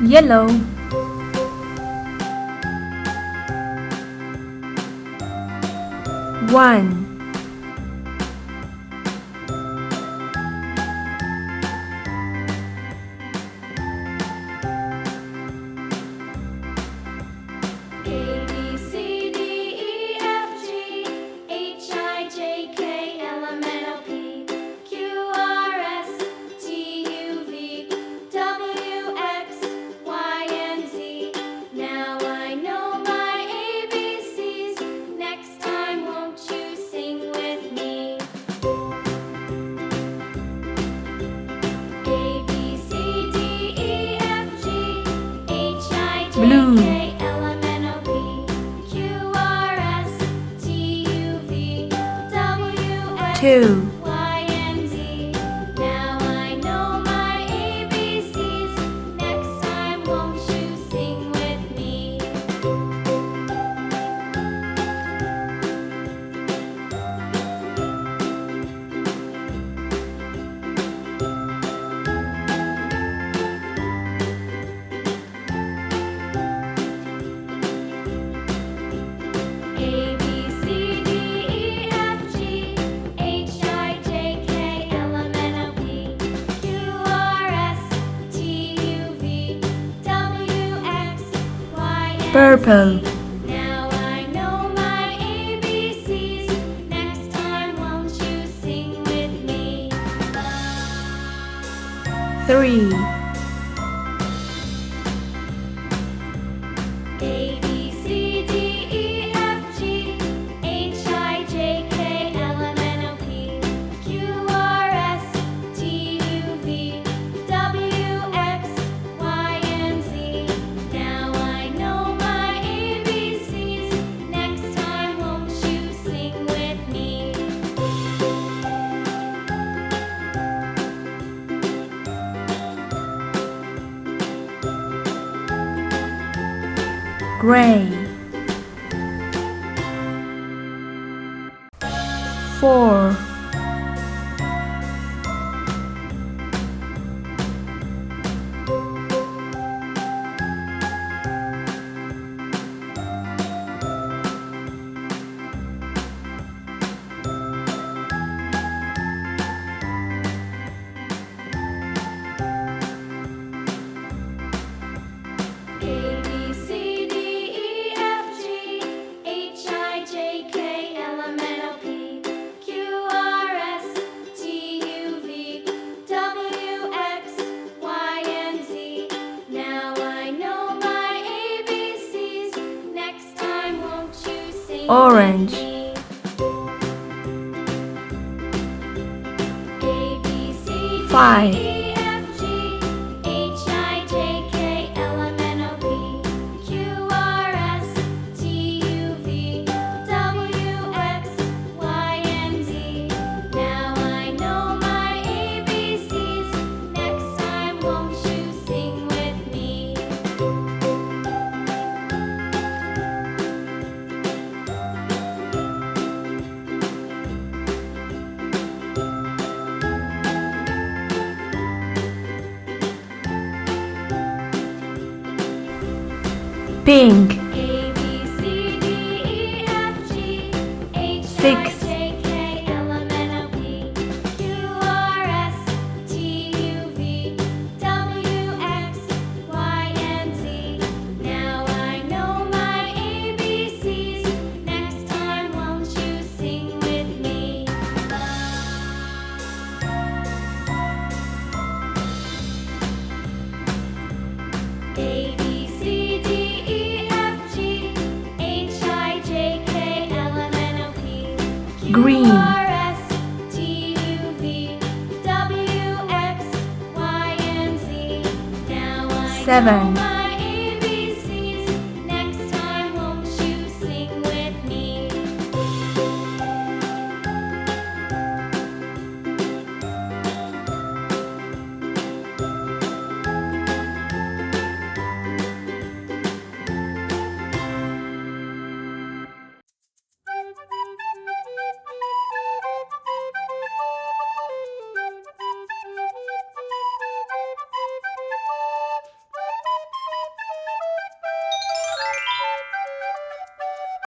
Yellow. One. A, B, C, D, E, F, G, H, I, J, K, L, M, N, O, P, Q, R, S, T, U, V, W, X, Y, and Z. Now I know my ABCs. Next time, won't you sing with me? A, B, C, D, E, F, G, H, I, J, Blue. K, L, M, N, O, P, Q, R, S, T, U, V, W, X, Two. Y, and Z. Now I know my ABCs. Next time, won't you sing with me? A, B, C, D, E, F, G, H, I, J, K, L, M, N, O, P, Q, R, S, T, U, V, W, X, Y, and Purple. Z. Now I know my ABCs. Next time, won't you sing with me? Three. A, B, C, D, E, F, G, H, I, J, K, L, M, N, O, P, Q, R, S, T, U, V, W, X, Y, and Z. Now I know my ABCs. Next time, won't you sing with me? Gray. Four. A, B, C, D, E, F, G, H, I, J, K, L, M, N, O, P, Q, R, S, T, U, V, W, X, Y, and Z. Now I know my ABCs. Next time, won't you sing Orange. with me? A, B, C, D, Five. E, F, G, H, I, J, K, L, M, N, O, P, Q, R, S, T, U, V, W, X, Y, and Z. Now I know my ABCs. Next time, won't you sing with me? Pink. A, B, C, D, E, F, G, H, Six. I, J, K, L, M, N, O, P, Q, R, S, T, U, V, W, X, Y, and Z. Now I know my ABCs. Next time, won't you sing with me? A, B, C, D, E, F, G, H, I, J, K, L, M, N, O, P, Q, Green. R, S, T, U, V, W, X, Y, and Z. Now I Seven. know my